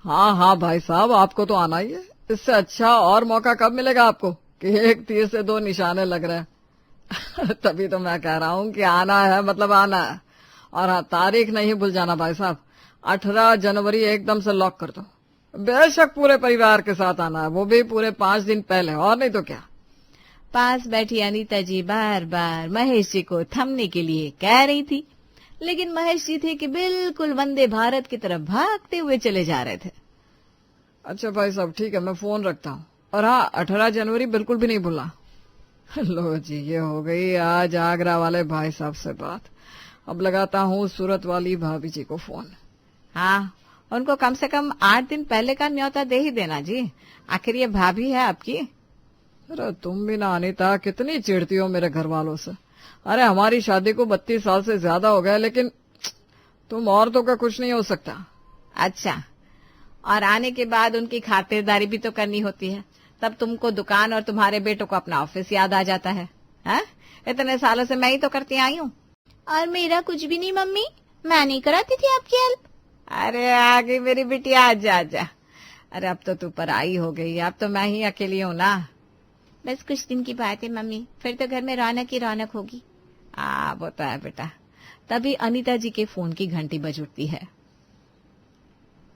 हाँ हाँ भाई साहब, आपको तो आना ही है। इससे अच्छा और मौका कब मिलेगा आपको कि एक तीर से दो निशाने लग रहे हैं। तभी तो मैं कह रहा हूँ कि आना है मतलब आना है। और हाँ, तारीख नहीं भूल जाना भाई साहब, 18 जनवरी एकदम से लॉक कर दो। बेशक पूरे परिवार के साथ आना है, वो भी पूरे 5 दिन पहले, और नहीं तो क्या। पास बैठी अनीता जी बार बार महेश जी को थमने के लिए कह रही थी, लेकिन महेश जी थे कि बिल्कुल वंदे भारत की तरफ भागते हुए चले जा रहे थे। अच्छा भाई साहब ठीक है, मैं फोन रखता हूँ। और हाँ, 18 जनवरी बिल्कुल भी नहीं भूलना। लो जी, ये हो गई आज आगरा वाले भाई साहब से बात। अब लगाता हूँ सूरत वाली भाभी जी को फोन। हाँ, उनको कम से कम 8 दिन पहले का न्योता दे ही देना जी, आखिर ये भाभी है आपकी। अरे तुम भी ना अनीता, कितनी चिढ़ती हो मेरे घर वालों से। अरे हमारी शादी को 32 साल से ज्यादा हो गया, लेकिन तुम औरतों का कुछ नहीं हो सकता। अच्छा, और आने के बाद उनकी खातिरदारी भी तो करनी होती है, तब तुमको दुकान और तुम्हारे बेटों को अपना ऑफिस याद आ जाता है। हा? इतने सालों से मैं ही तो करती आई हूँ। और मेरा कुछ भी नहीं मम्मी, मैं नहीं कराती थी आपकी हेल्प। अरे आ गई मेरी बिटिया, आजा आजा। अरे अब तो तू पराई हो गई, अब तो मैं ही अकेली हूँ ना। बस कुछ दिन की बात है मम्मी, फिर तो घर में रौनक ही रौनक होगी। वो तो है बेटा। तभी अनीता जी के फोन की घंटी बज उठती है।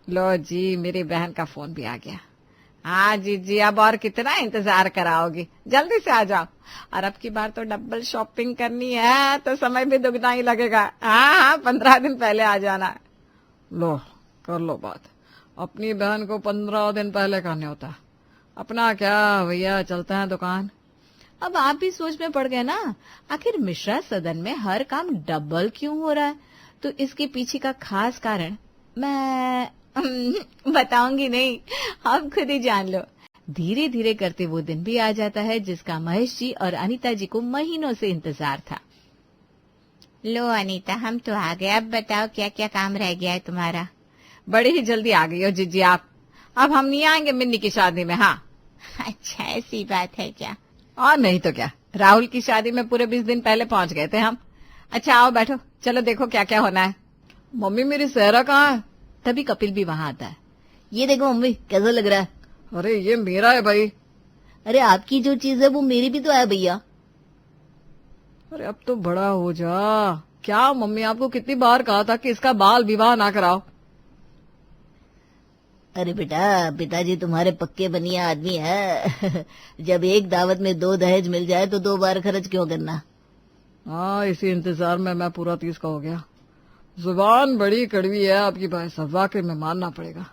लो जी, मेरी बहन का फोन भी आ गया। हाँ जी जी, अब और कितना इंतजार कराओगी, जल्दी से आ जाओ। और अब की बार तो डबल शॉपिंग करनी है, तो समय भी दुगना ही लगेगा। हाँ, 15 दिन पहले आ जाना। लो कर लो बात, अपनी बहन को 15 दिन पहले का न्योता, अपना क्या भैया, चलते हैं दुकान। अब आप भी सोच में पड़ गए ना, आखिर मिश्रा सदन में हर काम डबल क्यों हो रहा है? तो इसके पीछे का खास कारण मैं बताऊंगी नहीं, आप खुद ही जान लो। धीरे धीरे करते वो दिन भी आ जाता है जिसका महेश जी और अनीता जी को महीनों से इंतजार था। लो अनीता, हम तो आ गए, अब बताओ क्या क्या काम रह गया है तुम्हारा। बड़ी ही जल्दी आ गई हो जीजी आप। अब हम नहीं आएंगे मिन्नी की शादी में। हाँ अच्छा, ऐसी बात है क्या? और नहीं तो क्या, राहुल की शादी में पूरे 20 दिन पहले पहुंच गए थे हम। अच्छा आओ बैठो, चलो देखो क्या क्या होना है। मम्मी मेरी सहरा कहाँ है? तभी कपिल भी वहां आता है। ये देखो मम्मी, कैसा लग रहा है? अरे ये मेरा है भाई। अरे आपकी जो चीज है वो मेरी भी तो है भैया। अरे अब तो बड़ा हो जा। क्या मम्मी, आपको कितनी बार कहा था कि इसका बाल विवाह ना कराओ। अरे बेटा, पिताजी तुम्हारे पक्के बनिया आदमी है। जब एक दावत में 2 दहेज मिल जाए तो 2 बार खर्च क्यों करना। हाँ, इसी इंतजार में मैं पूरा 30 का हो गया। जुबान बड़ी कड़वी है आपकी भाई साहब, वाकई में मानना पड़ेगा।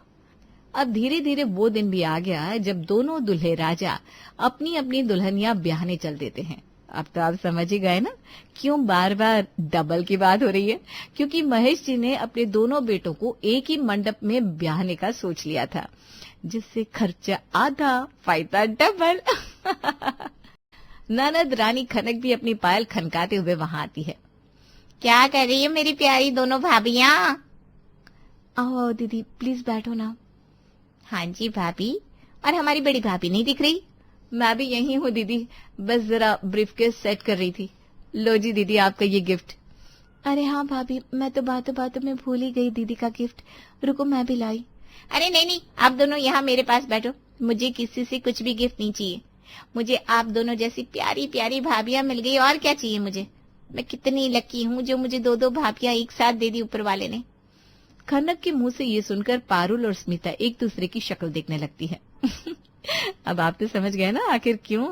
अब धीरे धीरे वो दिन भी आ गया जब दोनों दुल्हे राजा अपनी अपनी दुल्हनियां ब्याहने चल देते हैं। अब तो आप समझ ही गए ना क्यों बार बार डबल की बात हो रही है, क्योंकि महेश जी ने अपने दोनों बेटों को एक ही मंडप में ब्याहने का सोच लिया था, जिससे खर्चा आधा फायदा डबल। ननद रानी खनक भी अपनी पायल खनकाते हुए वहां आती है। क्या कर रही है मेरी प्यारी दोनों भाभियां? आओ दीदी प्लीज बैठो ना। हाँ जी भाभी, और हमारी बड़ी भाभी नहीं दिख रही? मैं भी यही हूँ दीदी, बस जरा ब्रीफकेस सेट कर रही थी। लो जी दीदी आपका ये गिफ्ट। अरे हाँ भाभी, मैं तो बातों बातों में भूल ही गई दीदी का गिफ्ट। रुको मैं भी लाई। अरे नहीं नहीं, आप दोनों यहाँ मेरे पास बैठो, मुझे किसी से कुछ भी गिफ्ट नहीं चाहिए। मुझे आप दोनों जैसी प्यारी प्यारी भाभियां मिल गई, और क्या चाहिए मुझे। मैं कितनी लकी हूँ जो मुझे 2-2 भाभियां एक साथ दे दी ऊपर वाले ने। खनक के मुंह से ये सुनकर पारुल और स्मिता एक दूसरे की शक्ल देखने लगती है। अब आप तो समझ गए ना आखिर क्यों।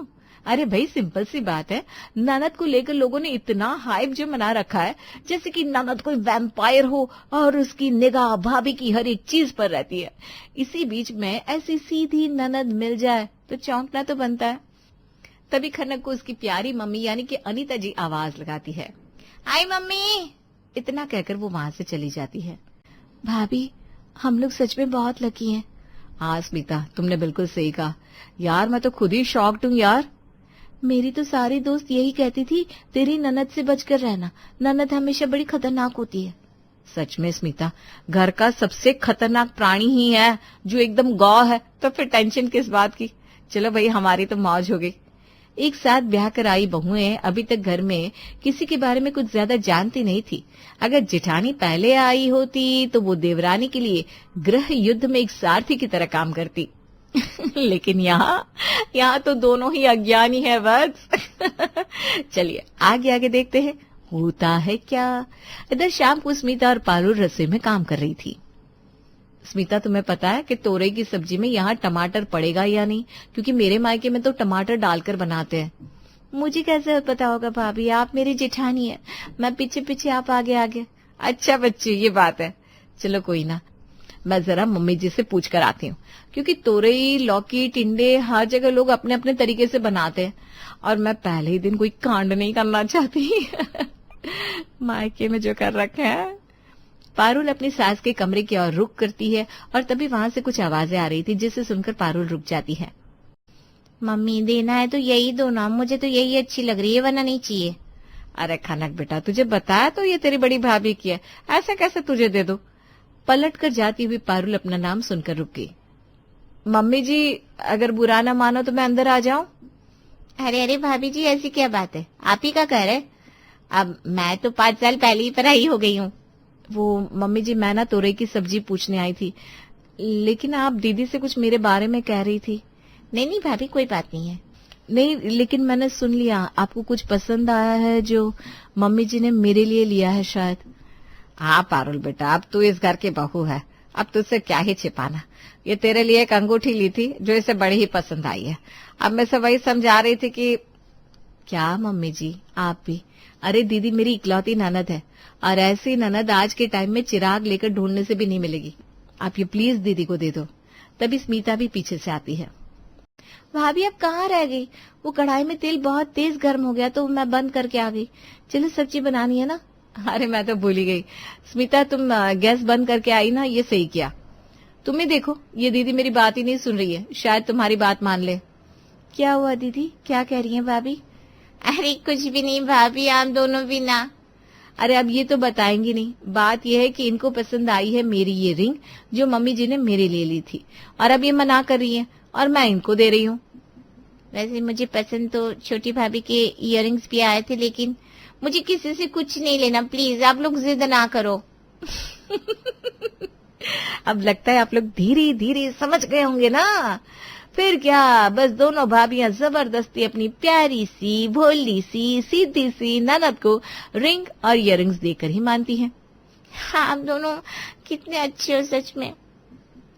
अरे भाई सिंपल सी बात है, ननद को लेकर लोगों ने इतना हाइप जो मना रखा है, जैसे कि ननद कोई वैम्पायर हो और उसकी निगाह भाभी की हर एक चीज पर रहती है। इसी बीच में ऐसी सीधी ननद मिल जाए तो चौंकना तो बनता है। तभी खनक को उसकी प्यारी मम्मी यानी कि अनीता जी आवाज लगाती है। हाय मम्मी। इतना कहकर वो वहां से चली जाती है। भाभी, हम लोग सच में बहुत लकी हैं। हाँ स्मिता, तुमने बिल्कुल सही कहा यार, मैं तो खुद ही शॉक्ड हूँ यार। मेरी तो सारी दोस्त यही कहती थी, तेरी ननद से बचकर रहना, ननद हमेशा बड़ी खतरनाक होती है। सच में स्मिता, घर का सबसे खतरनाक प्राणी ही है जो एकदम गौ है, तो फिर टेंशन किस बात की। चलो भाई, हमारी तो मौज हो गई। एक साथ ब्याह कर आई बहुएं अभी तक घर में किसी के बारे में कुछ ज्यादा जानती नहीं थी। अगर जेठानी पहले आई होती तो वो देवरानी के लिए गृह युद्ध में एक सारथी की तरह काम करती। लेकिन यहाँ तो दोनों ही अज्ञानी है बस। चलिए आगे आगे देखते हैं होता है क्या। इधर शाम को स्मिता और पारुल रसोई में काम कर रही थी। स्मिता, तुम्हें पता है कि तोरई की सब्जी में यहाँ टमाटर पड़ेगा या नहीं? क्योंकि मेरे मायके में तो टमाटर डालकर बनाते हैं। मुझे कैसे पता होगा भाभी, आप मेरी जेठानी है, मैं पीछे पीछे आप आगे आगे। अच्छा बच्चे, ये बात है। चलो कोई ना, मैं जरा मम्मी जी से पूछ कर आती हूँ, क्योंकि तोरई, लौकी, टिंडे हर जगह लोग अपने अपने तरीके से बनाते हैं और मैं पहले ही दिन कोई कांड नहीं करना चाहती। मायके में जो कर रखे हैं। पारुल अपनी सास के कमरे की ओर रुख करती है और तभी वहां से कुछ आवाजें आ रही थी, जिसे सुनकर पारुल रुक जाती है। मम्मी, देना है तो यही दो ना, मुझे तो यही अच्छी लग रही है, वरना नहीं चाहिए। अरे खनक बेटा, तुझे बताया तो ये तेरी बड़ी भाभी की है, ऐसा कैसे तुझे दे दो? पलट कर जाती हुई पारुल अपना नाम सुनकर रुक गई। मम्मी जी, अगर बुरा ना मानो तो मैं अंदर आ जाऊं? अरे अरे भाभी जी, ऐसी क्या बात है, आप ही का घर है। अब मैं तो 5 साल पहले ही पढ़ाई हो गई हूँ। वो मम्मी जी, मैं ना तोरई की सब्जी पूछने आई थी, लेकिन आप दीदी से कुछ मेरे बारे में कह रही थी। नहीं नहीं भाभी, कोई बात नहीं है। नहीं, लेकिन मैंने सुन लिया आपको कुछ पसंद आया है जो मम्मी जी ने मेरे लिए लिया है शायद। हाँ पारुल बेटा, अब तू इस घर की बहू है, अब तुझसे क्या ही छिपाना। ये तेरे लिए एक अंगूठी ली थी जो इसे बड़ी ही पसंद आई है। अब मैं से वही समझा रही थी कि क्या मम्मी जी आप भी? अरे दीदी मेरी इकलौती ननद है और ऐसी ननद आज के टाइम में चिराग लेकर ढूंढने से भी नहीं मिलेगी। आप ये प्लीज दीदी को दे दो। तभी स्मिता भी पीछे से आती है। भाभी अब कहाँ रह गई? वो कढ़ाई में तेल बहुत तेज गर्म हो गया तो मैं बंद करके आ गई। चलो सब्जी बनानी है ना। अरे मैं तो भूल ही गई। स्मिता, तुम गैस बंद करके आई ना, ये सही किया। तुम ही देखो, ये दीदी मेरी बात ही नहीं सुन रही है, शायद तुम्हारी बात मान ले। क्या हुआ दीदी, क्या कह रही हैं भाभी? अरे कुछ भी नहीं भाभी, आप दोनों भी ना। अरे अब ये तो बताएंगी नहीं। बात यह है कि इनको पसंद आई है मेरी ये रिंग जो मम्मी जी ने मेरे लिए ली थी, और अब ये मना कर रही है और मैं इनको दे रही हूँ। वैसे मुझे पसंद तो छोटी भाभी के इयररिंग्स भी आए थे, लेकिन मुझे किसी से कुछ नहीं लेना, प्लीज आप लोग जिद ना करो। अब लगता है आप लोग धीरे धीरे समझ गए होंगे ना। फिर क्या, बस दोनों भाभियां जबरदस्ती अपनी प्यारी सी, भोली सी, सीधी सी ननद को रिंग और इयररिंग्स देकर ही मानती हैं। हाँ, आप दोनों कितने अच्छे हो सच में।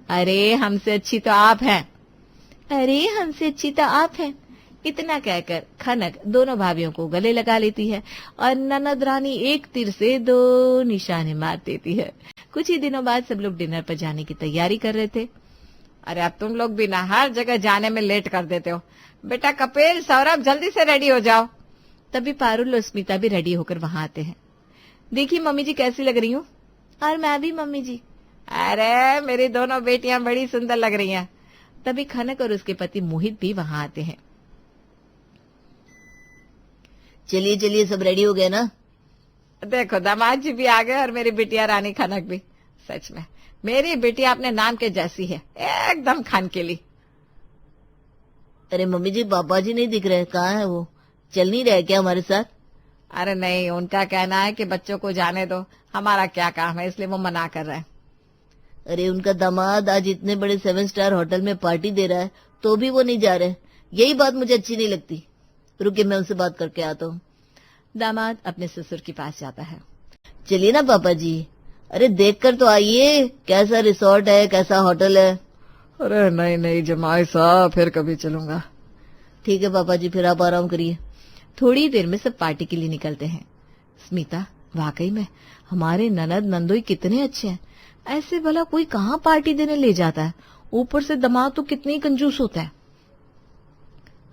अरे हमसे अच्छी तो आप हैं। अरे हमसे अच्छी तो आप हैं। इतना कहकर खनक दोनों भाभियों को गले लगा लेती है और ननद रानी एक तीर से 2 निशाने मार देती है। कुछ ही दिनों बाद सब लोग डिनर पर जाने की तैयारी कर रहे थे। अरे अब तुम लोग भी ना हर जगह जाने में लेट कर देते हो। बेटा कपिल, सौरभ, जल्दी से रेडी हो जाओ। तभी पारुल और स्मिता भी रेडी होकर वहां आते हैं। देखिए मम्मी जी कैसी लग रही हूँ? और मैं भी मम्मी जी। अरे मेरी दोनों बेटियां बड़ी सुंदर लग रही हैं। तभी खनक और उसके पति मोहित भी वहां आते हैं। चलिए चलिए, सब रेडी हो गए ना? देखो दामाद जी भी आ गए और मेरी बिटिया रानी खनक भी। सच में मेरी बिटिया अपने नाम के जैसी है, एकदम खान के लिए। अरे मम्मी जी, पापा जी नहीं दिख रहे, कहाँ है वो? चल नहीं रहे क्या हमारे साथ? अरे नहीं, उनका कहना है कि बच्चों को जाने दो, हमारा क्या काम है, इसलिए वो मना कर रहे हैं। अरे उनका दामाद आज इतने बड़े 7 स्टार होटल में पार्टी दे रहा है तो भी वो नहीं जा रहे। यही बात मुझे अच्छी नहीं लगती। रुकिए, मैं उनसे बात करके आता हूँ। दामाद अपने ससुर के पास जाता है। चलिए ना पापा जी, अरे देखकर तो आइए कैसा रिसोर्ट है, कैसा होटल है। अरे नहीं नहीं जमाई साहब, फिर कभी चलूंगा। ठीक है पापा जी, फिर आप आराम करिए। थोड़ी देर में सब पार्टी के लिए निकलते हैं। स्मिता, वाकई में हमारे ननद नंदोई कितने अच्छे हैं। ऐसे भला कोई कहाँ पार्टी देने ले जाता है। ऊपर से दामाद तो कितनी कंजूस होता है।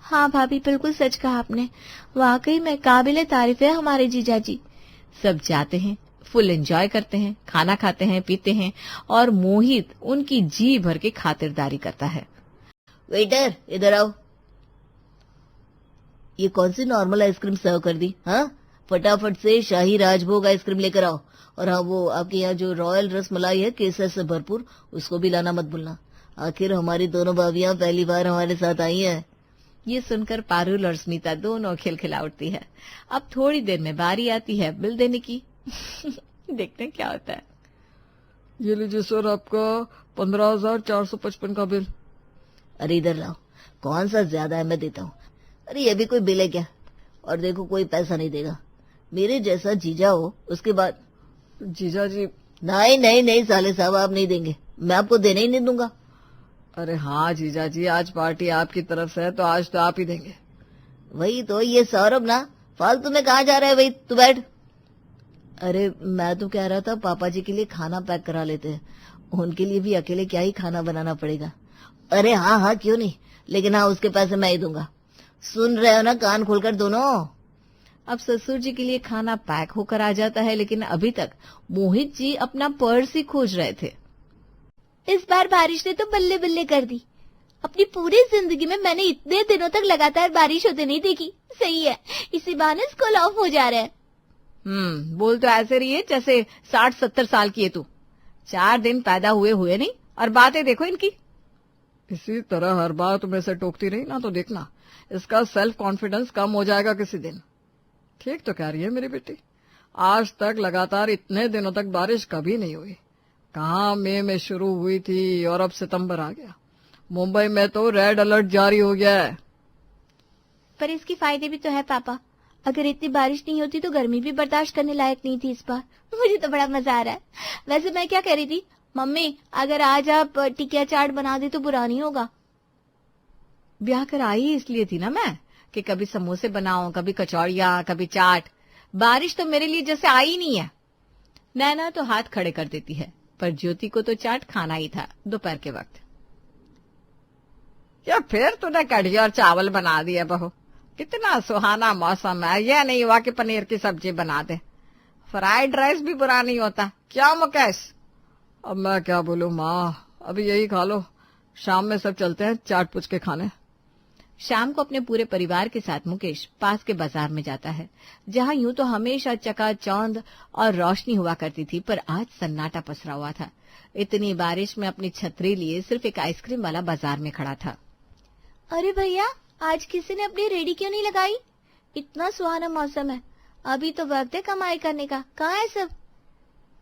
हाँ भाभी, बिल्कुल सच कहा आपने, वाकई में काबिले तारीफ है हमारे जीजाजी। सब जाते हैं, फुल एंजॉय करते हैं, खाना खाते हैं, पीते हैं और मोहित उनकी जी भर के खातिरदारी करता है। वेटर इधर आओ। ये कौन सी नॉर्मल आइसक्रीम सर्व कर दी? हाँ, फटाफट से शाही राजभोग आइसक्रीम लेकर आओ। और हाँ, वो आपके यहाँ जो रॉयल रसमलाई है केसर से भरपूर, उसको भी लाना मत भूलना। आखिर हमारी दोनों भाभियां पहली बार हमारे साथ आई हैं। ये सुनकर पारुल और स्मिता दोनों खिलखिला उठती है। अब थोड़ी देर में बारी आती है बिल देने की। देखते हैं क्या होता है। ये लीजिए सर, आपका 15,455 का बिल। अरे इधर लाओ, कौन सा ज्यादा है मैं देता हूँ। अरे ये भी कोई बिल है क्या? और देखो कोई पैसा नहीं देगा। मेरे जैसा जीजा हो उसके बाद। जीजा जी। नहीं नहीं नहीं साले साहब, आप नहीं देंगे, मैं आपको देने ही नहीं दूंगा। अरे हाँ जीजा जी, आज पार्टी आपकी तरफ से है तो आज तो आप ही देंगे। वही तो, ये सौरभ ना फालतू में कहाँ जा रहा है? वही तू बैठ। अरे मैं तो कह रहा था पापा जी के लिए खाना पैक करा लेते हैं, उनके लिए भी अकेले क्या ही खाना बनाना पड़ेगा। अरे हाँ हाँ क्यों नहीं, लेकिन हाँ उसके पैसे मैं ही दूंगा। सुन रहे हो ना कान खोलकर दोनों। अब ससुर जी के लिए खाना पैक होकर आ जाता है, लेकिन अभी तक मोहित जी अपना पर्स ही खोज रहे थे। इस बार बारिश ने तो बल्ले बल्ले कर दी। अपनी पूरी जिंदगी में मैंने इतने दिनों तक लगातार बारिश होते नहीं देखी। सही है, इसी बहाने स्कूल ऑफ हो जा रहा है। बोल तो ऐसे रही है जैसे 60-70 साल की है तू। 4 दिन पैदा हुए नहीं, और बातें देखो इनकी। इसी तरह हर बार तुम ऐसे टोकती रही ना तो देखना इसका सेल्फ कॉन्फिडेंस कम हो जाएगा किसी दिन। ठीक तो कह रही है मेरी बेटी, आज तक लगातार इतने दिनों तक बारिश कभी नहीं हुई। कहाँ मई में शुरू हुई थी और अब सितंबर आ गया। मुंबई में तो रेड अलर्ट जारी हो गया है। पर इसके फायदे भी तो है पापा। अगर इतनी बारिश नहीं होती तो गर्मी भी बर्दाश्त करने लायक नहीं थी इस बार। मुझे तो बड़ा मजा आ रहा है। वैसे मैं क्या कह रही थी, मम्मी अगर आज आप टिकिया चाट बना दे तो बुरा नहीं होगा। ब्याह कर आई इसलिए थी ना मैं, कि कभी समोसे बनाओ, कभी कचौड़ियाँ, कभी चाट। बारिश तो मेरे लिए जैसे आई नहीं है। नैना तो हाथ खड़े कर देती है, पर ज्योति को तो चाट खाना ही था दोपहर के वक्त। या फिर तूने कढ़ी और चावल बना दिया बहू। कितना सुहाना मौसम है, यह नहीं हुआ कि पनीर की सब्जी बना दे। फ्राइड राइस भी बुरा नहीं होता, क्या मुकेश? अब मैं क्या बोलूं माँ, अभी यही खा लो, शाम में सब चलते हैं चाट पुच के खाने। शाम को अपने पूरे परिवार के साथ मुकेश पास के बाजार में जाता है, जहाँ यूं तो हमेशा चकाचौंध और रोशनी हुआ करती थी, पर आज सन्नाटा पसरा हुआ था। इतनी बारिश में अपनी छतरी लिए सिर्फ एक आइसक्रीम वाला बाजार में खड़ा था। अरे भैया, आज किसी ने अपनी रेडी क्यों नहीं लगाई? इतना सुहाना मौसम है, अभी तो वक्त है कमाई करने का। कहाँ है सब?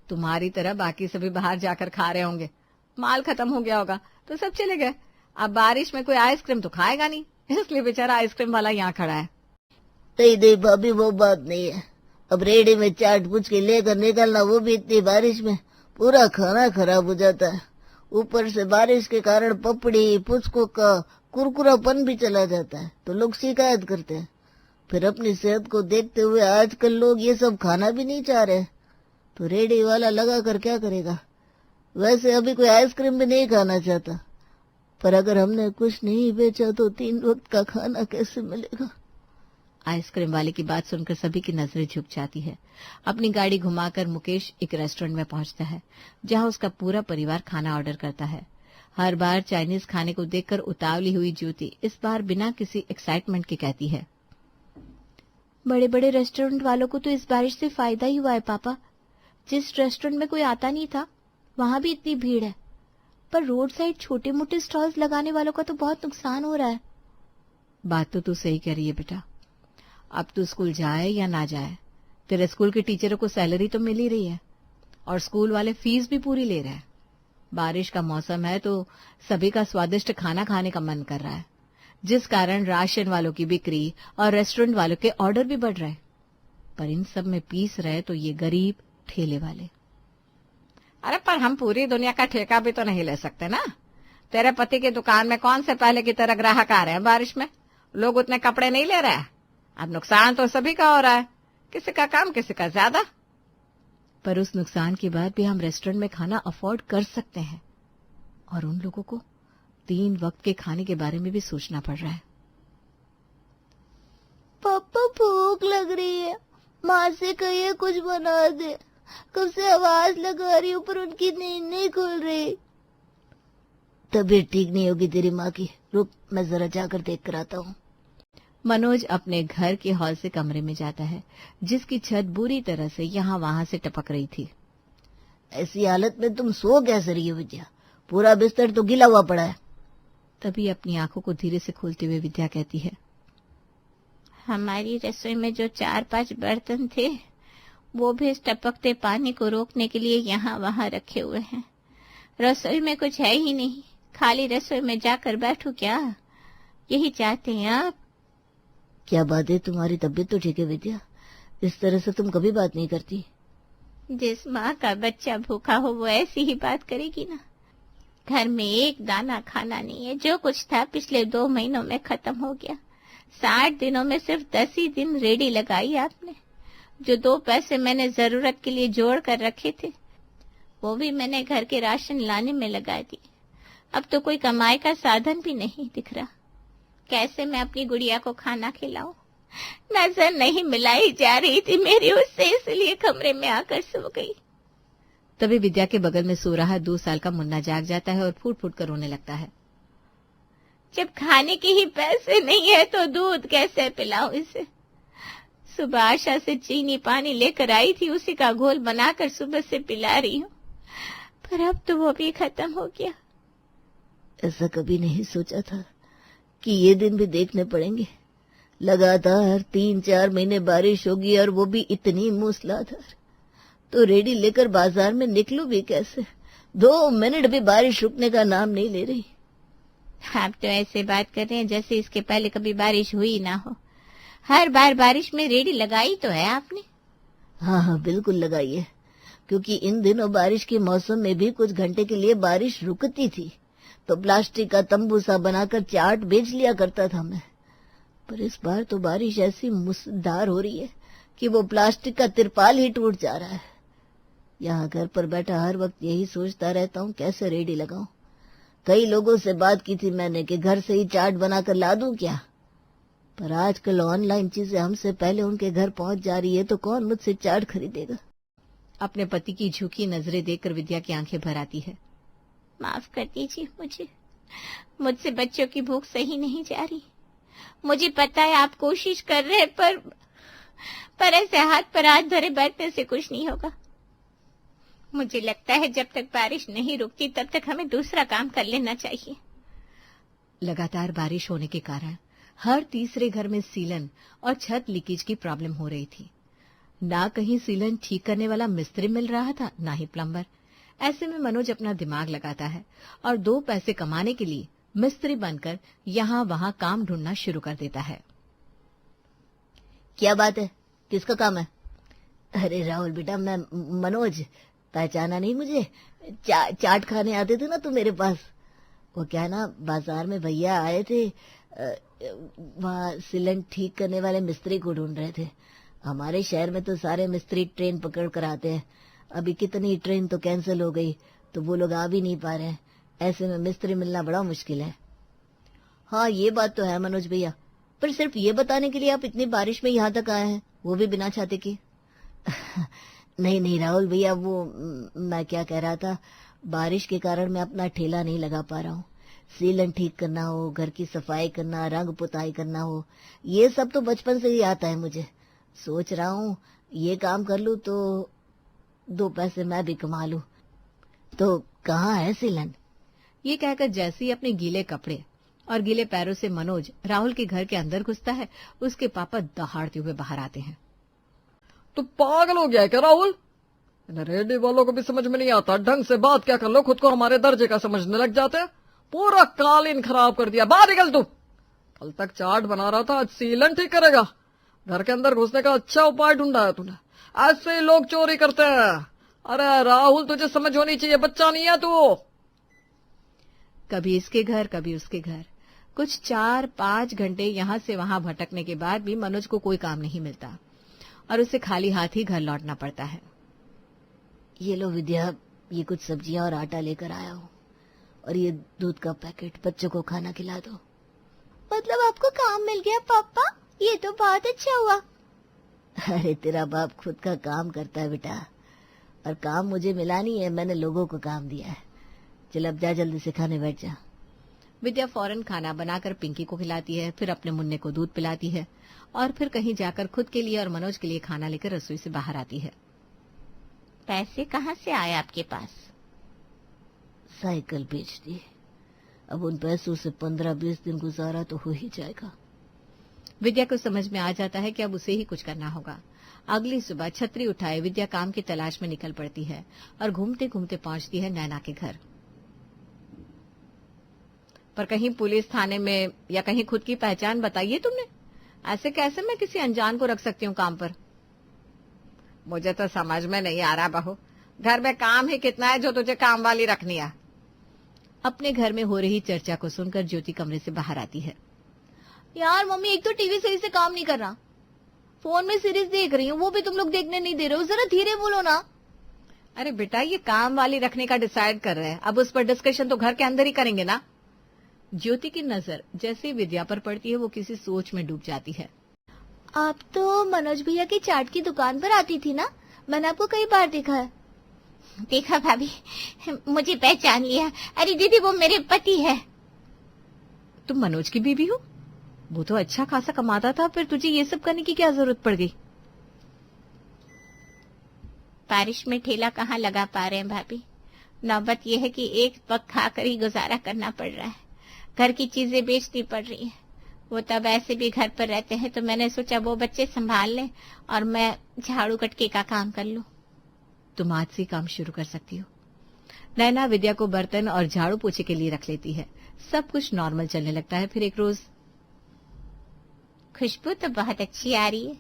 तुम्हारी तरह बाकी सभी बाहर जाकर खा रहे होंगे, माल खत्म हो गया होगा तो सब चले गए। अब बारिश में कोई आइसक्रीम तो खाएगा नहीं, इसलिए बेचारा आइसक्रीम वाला यहाँ खड़ा है। नहीं भाभी वो बात नहीं है। अब रेडी में चाट पूछ के लेकर निकलना, वो भी इतनी बारिश में, पूरा खाना खराब हो जाता है। ऊपर से बारिश के कारण पपड़ी पुचकों का कुरकुरापन भी चला जाता है, तो लोग शिकायत करते हैं। फिर अपनी सेहत को देखते हुए आजकल लोग ये सब खाना भी नहीं चाह रहे, तो रेडी वाला लगा कर क्या करेगा। वैसे अभी कोई आइसक्रीम भी नहीं खाना चाहता, पर अगर हमने कुछ नहीं बेचा तो 3 वक्त का खाना कैसे मिलेगा। आइसक्रीम वाले की बात सुनकर सभी की नजरें झुक जाती है। अपनी गाड़ी घुमाकर मुकेश एक रेस्टोरेंट में पहुंचता है, जहां उसका पूरा परिवार खाना ऑर्डर करता है। हर बार चाइनीज खाने को देखकर उतावली हुई ज्योति इस बार बिना किसी एक्साइटमेंट के कहती है, बड़े बड़े रेस्टोरेंट वालों को तो इस बारिश से फायदा ही हुआ है पापा। जिस रेस्टोरेंट में कोई आता नहीं था वहां भी इतनी भीड़ है, पर रोड साइड छोटे मोटे स्टॉल्स लगाने वालों का तो बहुत नुकसान हो रहा है। बात तो तू सही कह रही है बेटा। अब तू स्कूल जाए या ना जाए, तेरे स्कूल के टीचरों को सैलरी तो मिल ही रही है, और स्कूल वाले फीस भी पूरी ले रहे हैं। बारिश का मौसम है तो सभी का स्वादिष्ट खाना खाने का मन कर रहा है, जिस कारण राशन वालों की बिक्री और रेस्टोरेंट वालों के ऑर्डर भी बढ़ रहे। पर इन सब में पीस रहे तो ये गरीब ठेले वाले। अरे पर हम पूरी दुनिया का ठेका भी तो नहीं ले सकते ना। तेरे पति की दुकान में कौन से पहले की तरह ग्राहक आ रहे हैं बारिश में? लोग उतने कपड़े नहीं ले रहे हैं। अब नुकसान तो सभी का हो रहा है, किसी का कम किसी का ज्यादा। पर उस नुकसान के बाद भी हम रेस्टोरेंट में खाना अफोर्ड कर सकते हैं, और उन लोगों को 3 वक्त के खाने के बारे में भी सोचना पड़ रहा है। पापा भूख लग रही है, माँ से कहिए कुछ बना दे। कब से आवाज लगा रही हूँ पर उनकी नींद नहीं खुल रही। तबीयत ठीक नहीं होगी तेरी माँ की, रुक मैं जरा जाकर देख कर आता हूँ। मनोज अपने घर के हॉल से कमरे में जाता है, जिसकी छत बुरी तरह से यहाँ वहां से टपक रही थी। ऐसी हालत में तुम सो कैसे रही हो विद्या? पूरा बिस्तर तो गिला हुआ पड़ा है। तभी अपनी आंखों को धीरे से खोलते हुए विद्या कहती है, हमारी रसोई में जो 4-5 बर्तन थे वो भी इस टपकते पानी को रोकने के लिए यहाँ वहाँ रखे हुए हैं। रसोई में कुछ है ही नहीं, खाली रसोई में जाकर बैठूं क्या? यही चाहते हैं आप? क्या बात है, तुम्हारी तबीयत तो ठीक है विद्या? इस तरह से तुम कभी बात नहीं करती। जिस माँ का बच्चा भूखा हो वो ऐसी ही बात करेगी ना। घर में एक दाना खाना नहीं है, जो कुछ था पिछले 2 महीनों में खत्म हो गया। 60 दिनों में सिर्फ 10 ही दिन रेडी लगाई आपने। जो 2 पैसे मैंने जरूरत के लिए जोड़ कर रखे थे वो भी मैंने घर के राशन लाने में लगा दिए। अब तो कोई कमाई का साधन भी नहीं दिख रहा। कैसे मैं अपनी गुड़िया को खाना खिलाऊं? नजर नहीं मिलाई जा रही थी मेरी उससे, इसलिए कमरे में आकर सो गई। तभी विद्या के बगल में सो रहा 2 साल का मुन्ना जाग जाता है और फूट फूट कर रोने लगता है। जब खाने के ही पैसे नहीं है तो दूध कैसे पिलाऊं इसे? सुबह आशा से चीनी पानी लेकर आई थी, उसी का घोल बनाकर सुबह से पिला रही हूँ, पर अब तो वो भी खत्म हो गया। ऐसा कभी नहीं सोचा था कि ये दिन भी देखने पड़ेंगे। लगातार 3-4 महीने बारिश होगी और वो भी इतनी मूसलाधार। तो रेडी लेकर बाजार में निकलूं भी कैसे? 2 मिनट भी बारिश रुकने का नाम नहीं ले रही। आप तो ऐसे बात कर रहे हैं जैसे इसके पहले कभी बारिश हुई ना हो। हर बार बारिश में रेडी लगाई तो है आपने? हाँ हाँ बिल्कुल लगाई है, क्योंकि इन दिनों बारिश के मौसम में भी कुछ घंटे के लिए बारिश रुकती थी तो प्लास्टिक का तंबू सा बनाकर चाट बेच लिया करता था मैं। पर इस बार तो बारिश ऐसी मूसलाधार हो रही है कि वो प्लास्टिक का तिरपाल ही टूट जा रहा है। यहाँ घर पर बैठा हर वक्त यही सोचता रहता हूँ कैसे रेडी लगाऊं। कई लोगों से बात की थी मैंने कि घर से ही चाट बनाकर ला दूं क्या, पर आजकल ऑनलाइन चीजें हमसे पहले उनके घर पहुंच जा रही है तो कौन मुझसे चाट खरीदेगा। अपने पति की झुकी नजरें देखकर विद्या की आंखें भर आती है। माफ कर दीजिए मुझसे बच्चों की भूख सही नहीं जा रही। मुझे पता है आप कोशिश कर रहे हैं, पर ऐसे हाथ पर हाथ धरे बैठने से कुछ नहीं होगा। मुझे लगता है जब तक बारिश नहीं रुकती तब तक हमें दूसरा काम कर लेना चाहिए। लगातार बारिश होने के कारण हर तीसरे घर में सीलन और छत लीकेज की प्रॉब्लम हो रही थी। ना कहीं सीलन ठीक करने वाला मिस्त्री मिल रहा था, ना ही प्लम्बर। ऐसे में मनोज अपना दिमाग लगाता है और 2 पैसे कमाने के लिए मिस्त्री बनकर यहाँ वहाँ काम ढूंढना शुरू कर देता है। क्या बात है, किसका काम है? अरे राहुल बेटा, मैं मनोज, पहचाना नहीं मुझे? चाट खाने आते थे ना तुम मेरे पास। वो क्या ना, बाजार में भैया आए थे, वहाँ सीलन ठीक करने वाले मिस्त्री को ढूंढ रहे थे। हमारे शहर में तो सारे मिस्त्री ट्रेन पकड़ कर आते हैं। अभी कितनी ट्रेन तो कैंसिल हो गई तो वो लोग आ भी नहीं पा रहे हैं। ऐसे में मिस्त्री मिलना बड़ा मुश्किल है। हाँ ये बात तो है मनोज भैया, पर सिर्फ ये बताने के लिए आप इतनी बारिश में यहाँ तक आए हैं, वो भी बिना छाते के? नहीं राहुल भैया, वो मैं क्या कह रहा था, बारिश के कारण मैं अपना ठेला नहीं लगा पा रहा हूँ। सीलन ठीक करना हो, घर की सफाई करना, रंग पुताई करना हो, ये सब तो बचपन से ही आता है मुझे। सोच रहा हूँ ये काम कर लूँ तो 2 पैसे मैं भी कमा लूँ। तो कहाँ है सीलन? ये कहकर जैसे ही अपने गीले कपड़े और गीले पैरों से मनोज राहुल के घर के अंदर घुसता है, उसके पापा दहाड़ते हुए बाहर आते हैं। तो पागल हो गया है क्या राहुल? रेडी वालों को भी समझ में नहीं आता, ढंग से बात क्या कर लो, खुद को हमारे दर्जे का समझने लग जाते हैं। पूरा कालीन खराब कर दिया। बाहर निकल तू। कल तक चाट बना रहा था, आज सीलन ठीक करेगा। घर के अंदर घुसने का अच्छा उपाय ढूंढा है तूने। ऐसे ही लोग चोरी करते हैं। अरे राहुल, तुझे समझ होनी चाहिए, बच्चा नहीं है तू। कभी इसके घर कभी उसके घर, कुछ 4-5 घंटे यहाँ से वहां भटकने के बाद भी मनोज को कोई काम नहीं मिलता और उसे खाली हाथ ही घर लौटना पड़ता है। ये लो विद्या, ये कुछ सब्जियां और आटा लेकर आया हूँ, और ये दूध का पैकेट, बच्चों को खाना खिला दो। मतलब आपको काम मिल गया पापा? ये तो बहुत अच्छा हुआ। अरे तेरा बाप खुद का काम करता है बेटा, और काम मुझे मिला नहीं है, मैंने लोगों को काम दिया है। चल अब जा, जल्दी से खाने बैठ जा। विद्या फौरन खाना बनाकर पिंकी को खिलाती है, फिर अपने मुन्ने को दूध पिलाती है और फिर कहीं जाकर खुद के लिए और मनोज के लिए खाना लेकर रसोई से बाहर आती है। पैसे कहाँ से आए आपके पास? साइकिल बेच दी, अब उन पैसों से 15-20 दिन गुजारा तो हो ही जाएगा। विद्या को समझ में आ जाता है कि अब उसे ही कुछ करना होगा। अगली सुबह छतरी उठाए विद्या काम की तलाश में निकल पड़ती है और घूमते घूमते पहुंचती है नैना के घर। पर कहीं पुलिस थाने में या कहीं खुद की पहचान बताइए तुमने। ऐसे कैसे मैं किसी अनजान को रख सकती हूँ काम पर? मुझे तो समझ में नहीं आ रहा बहू, घर में काम ही कितना है जो तुझे काम वाली रखनी है। अपने घर में हो रही चर्चा को सुनकर ज्योति कमरे से बाहर आती है। यार मम्मी, एक तो टीवी सही से काम नहीं कर रहा, फोन में सीरीज देख रही हूँ, वो भी तुम लोग देखने नहीं दे रहे हो, जरा धीरे बोलो ना। अरे बेटा, ये काम वाली रखने का डिसाइड कर रहे हैं, अब उस पर डिस्कशन तो घर के अंदर ही करेंगे ना। ज्योति की नजर जैसे ही विद्या पर पड़ती है वो किसी सोच में डूब जाती है। आप तो मनोज भैया की चाट की दुकान पर आती थी ना, मैंने आपको कई बार देखा है। देखा भाभी, मुझे पहचान लिया। अरे दीदी, वो मेरे पति है। तुम मनोज की बीवी हो? वो तो अच्छा खासा कमाता था, फिर तुझे ये सब करने की क्या जरूरत पड़ गई? बारिश में ठेला कहाँ लगा पा रहे हैं भाभी। नौबत यह है कि एक वक्त खाकर ही गुजारा करना पड़ रहा है, घर की चीजें बेचनी पड़ रही है। वो तब ऐसे भी घर पर रहते हैं, तो मैंने सोचा वो बच्चे संभाल लें और मैं झाड़ू कटके का काम कर लूं। तुम आज से काम शुरू कर सकती हो। नैना विद्या को बर्तन और झाड़ू पोछे के लिए रख लेती है। सब कुछ नॉर्मल चलने लगता है। फिर एक रोज, खुशबू तो बहुत अच्छी आ रही है,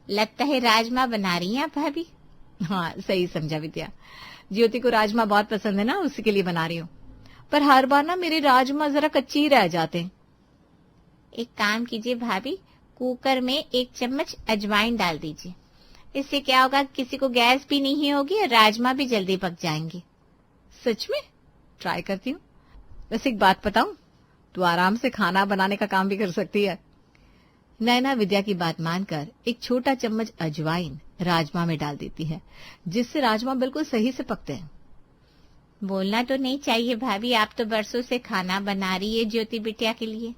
लगता है राजमा बना रही हैं आप भाभी। हाँ, सही समझा विद्या। ज्योति को राजमा बहुत पसंद है ना, उसी के लिए बना रही हूँ। पर हर बार ना मेरे राजमा जरा कच्चे ही रह जाते हैं। एक काम कीजिए भाभी, कुकर में 1 चम्मच अजवाइन डाल दीजिए। इससे क्या होगा, किसी को गैस भी नहीं होगी और राजमा भी जल्दी पक जाएंगे। सच में? ट्राई करती हूँ। वैसे एक बात बताऊं, तू आराम से खाना बनाने का काम भी कर सकती है। नैना विद्या की बात मानकर 1 छोटा चम्मच अजवाइन राजमा में डाल देती है, जिससे राजमा बिल्कुल सही से पकते हैं। बोलना तो नहीं चाहिए भाभी, आप तो बरसों से खाना बना रही है ज्योति बिटिया के लिए।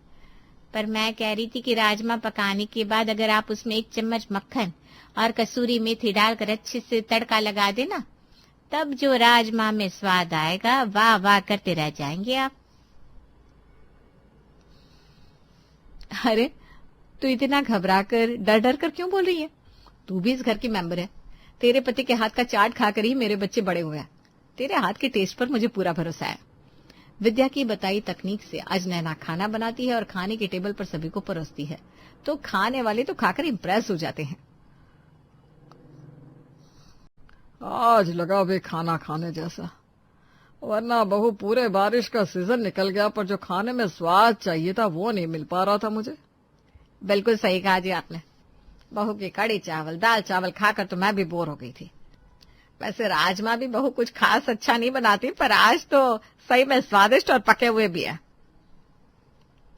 पर मैं कह रही थी कि राजमा पकाने के बाद अगर आप उसमें 1 चम्मच मक्खन और कसूरी मेथी डालकर अच्छे से तड़का लगा देना, तब जो राजमा में स्वाद आएगा, वाह वाह करते रह जाएंगे आप। अरे, तू इतना घबरा कर डर डर कर क्यों बोल रही है? तू भी इस घर की मेंबर है। तेरे पति के हाथ का चाट खाकर ही मेरे बच्चे बड़े हुए हैं। तेरे हाथ के टेस्ट पर मुझे पूरा भरोसा है। विद्या की बताई तकनीक से आज नैना खाना बनाती है और खाने के टेबल पर सभी को परोसती है, तो खाने वाले तो खाकर इम्प्रेस हो जाते हैं। आज लगा भी खाना खाने जैसा, वरना बहू पूरे बारिश का सीजन निकल गया, पर जो खाने में स्वाद चाहिए था वो नहीं मिल पा रहा था मुझे। बिल्कुल सही कहा जी आपने। बहू की कड़ी चावल दाल चावल खाकर तो मैं भी बोर हो गई थी। वैसे राजमा भी बहू कुछ खास अच्छा नहीं बनाती, पर आज तो सही में स्वादिष्ट और पके हुए भी है।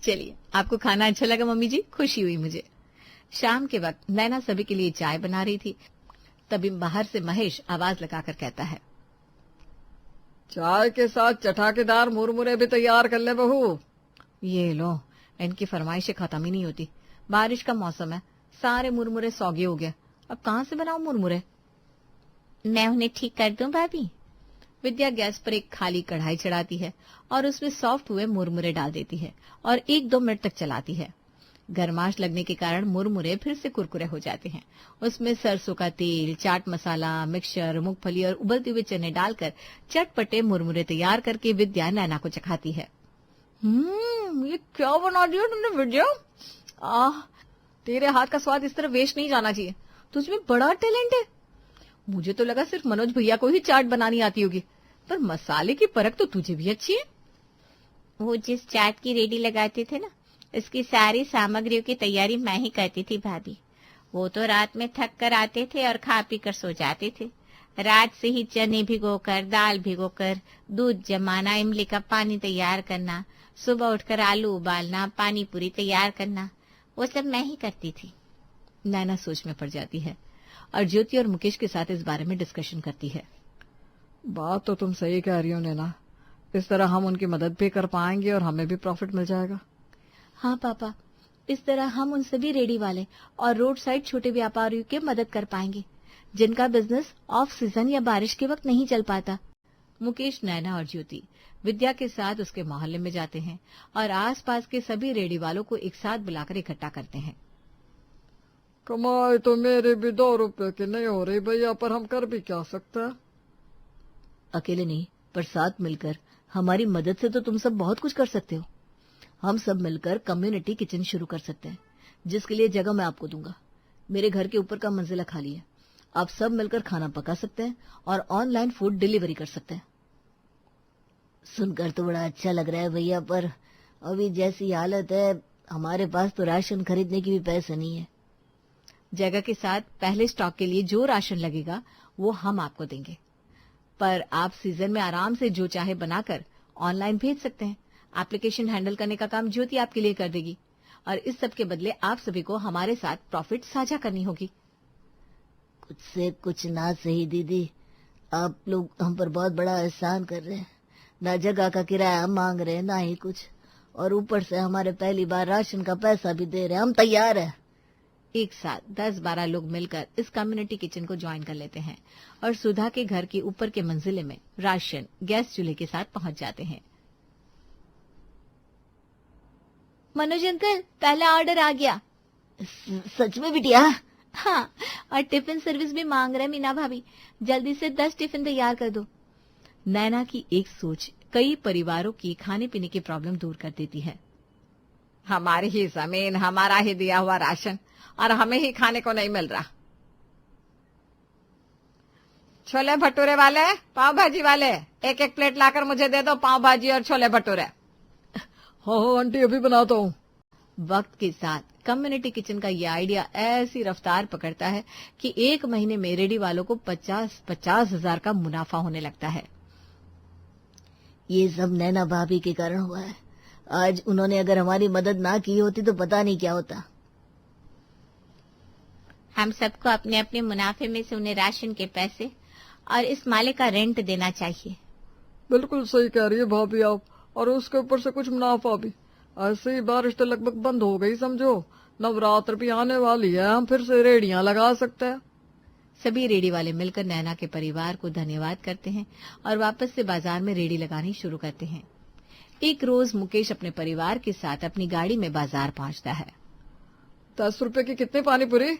चलिए, आपको खाना अच्छा लगा मम्मी जी? खुशी हुई मुझे। शाम के वक्त नैना सभी के लिए चाय बना रही थी, तभी बाहर से महेश आवाज लगाकर कहता है, चाय के साथ चटाकेदार मुरमुरे भी तैयार कर ले बहू। ये लो, इनकी फरमाइशें खत्म ही नहीं होती। बारिश का मौसम है, सारे मुरमुरे सौगे हो गए, अब कहाँ से बनाऊं मुरमुरे? मैं उन्हें ठीक कर दूं भाभी। विद्या गैस पर एक खाली कढ़ाई चढ़ाती है और उसमें सॉफ्ट हुए मुरमुरे डाल देती है और 1-2 मिनट तक चलाती है। गरमाश लगने के कारण मुरमुरे फिर से कुरकुरे हो जाते हैं। उसमें सरसों का तेल, चाट मसाला, मिक्सचर, मूंगफली और उबलते हुए चने डालकर चटपटे मुरमुरे तैयार करके विद्या नैना को चखाती है। ये क्या बना दिया तुमने विद्या? तेरे हाथ का स्वाद इस तरह वेस्ट नहीं जाना चाहिए। तुझमें बड़ा टैलेंट है। मुझे तो लगा सिर्फ मनोज भैया को ही चाट बनानी आती होगी, पर मसाले की परख तो तुझे भी अच्छी है। वो जिस चाट की रेडी लगाते थे ना, इसकी सारी सामग्रियों की तैयारी मैं ही करती थी भाभी। वो तो रात में थक कर आते थे और खा पी कर सो जाते थे। रात से ही चने भिगोकर, दाल भिगोकर, दूध जमाना, इमली का पानी तैयार करना, सुबह उठकर आलू उबालना, पानी पूरी तैयार करना, वो सब मैं ही करती थी। नैना सोच में पड़ जाती है और ज्योति और मुकेश के साथ इस बारे में डिस्कशन करती है। बात तो तुम सही कह रही हो नैना, इस तरह हम उनकी मदद भी कर पाएंगे और हमें भी प्रॉफिट मिल जाएगा। हाँ पापा, इस तरह हम उन सभी रेडी वाले और रोड साइड छोटे व्यापारियों की मदद कर पाएंगे जिनका बिजनेस ऑफ सीजन या बारिश के वक्त नहीं चल पाता। मुकेश, नैना और ज्योति विद्या के साथ उसके मोहल्ले में जाते हैं और आसपास के सभी रेडी वालों को एक साथ बुलाकर इकट्ठा करते हैं। कमाई तो मेरे भी 2 रुपए की नहीं हो रही भैया, पर हम कर भी क्या सकते हैं। अकेले नहीं, पर साथ मिलकर हमारी मदद से तो तुम सब बहुत कुछ कर सकते हो। हम सब मिलकर कम्युनिटी किचन शुरू कर सकते हैं, जिसके लिए जगह मैं आपको दूंगा। मेरे घर के ऊपर का मंजिला खाली है, आप सब मिलकर खाना पका सकते हैं और ऑनलाइन फूड डिलीवरी कर सकते हैं। सुनकर तो बड़ा अच्छा लग रहा है भैया, पर अभी जैसी हालत है हमारे पास तो राशन खरीदने की भी पैसे नहीं है। जगह के साथ पहले स्टॉक के लिए जो राशन लगेगा वो हम आपको देंगे, पर आप सीजन में आराम से जो चाहे बनाकर ऑनलाइन भेज सकते हैं। एप्लीकेशन हैंडल करने का काम ज्योति आपके लिए कर देगी और इस सब के बदले आप सभी को हमारे साथ प्रॉफिट साझा करनी होगी। कुछ से कुछ ना सही दीदी, आप लोग हम पर बहुत बड़ा एहसान कर रहे हैं। ना जगह का किराया हम मांग रहे हैं, ना ही कुछ, और ऊपर से हमारे पहली बार राशन का पैसा भी दे रहे हैं। हम तैयार हैं। एक साथ 10-12 लोग मिलकर इस कम्युनिटी किचन को ज्वाइन कर लेते हैं और सुधा के घर के ऊपर के मंजिले में राशन गैस चूल्हे के साथ पहुंच जाते हैं। मनोज अंकल, पहला ऑर्डर आ गया। सच में बिटिया? हाँ, और टिफिन सर्विस भी मांग रहे मीना भाभी। जल्दी से 10 टिफिन तैयार कर दो। नैना की एक सोच कई परिवारों की खाने पीने की प्रॉब्लम दूर कर देती है। हमारी ही जमीन, हमारा ही दिया हुआ राशन और हमें ही खाने को नहीं मिल रहा। छोले भटूरे वाले, पाव भाजी वाले, एक एक प्लेट लाकर मुझे दे दो, पाव भाजी और छोले भटूरे। हाँ आंटी, अभी बनाता हूँ। वक्त के साथ कम्युनिटी किचन का ये आइडिया ऐसी रफ्तार पकड़ता है कि एक महीने में रेडी वालों को 50-50 हजार का मुनाफा होने लगता है। ये सब नैना भाभी के कारण हुआ है। आज उन्होंने अगर हमारी मदद ना की होती तो पता नहीं क्या होता। हम सबको अपने अपने मुनाफे में से उन्हें राशन के पैसे और इस माले का रेंट देना चाहिए। बिल्कुल सही कह रही है भाभी आप, और उसके ऊपर से कुछ मुनाफा भी। ऐसे ही बारिश तो लगभग बंद हो गई समझो, नवरात्र भी आने वाली है, हम फिर से रेडियां लगा सकते हैं। सभी रेडी वाले मिलकर नैना के परिवार को धन्यवाद करते हैं और वापस से बाजार में रेडी लगानी शुरू करते हैं। एक रोज मुकेश अपने परिवार के साथ अपनी गाड़ी में बाजार पहुंचता है। 10 रुपए की कितनी पानी पूरी?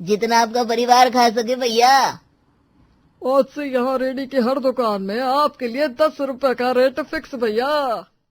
जितना आपका परिवार खा सके भैया। आज से यहाँ रेडी की हर दुकान में आपके लिए 10 रुपए का रेट फिक्स भैया।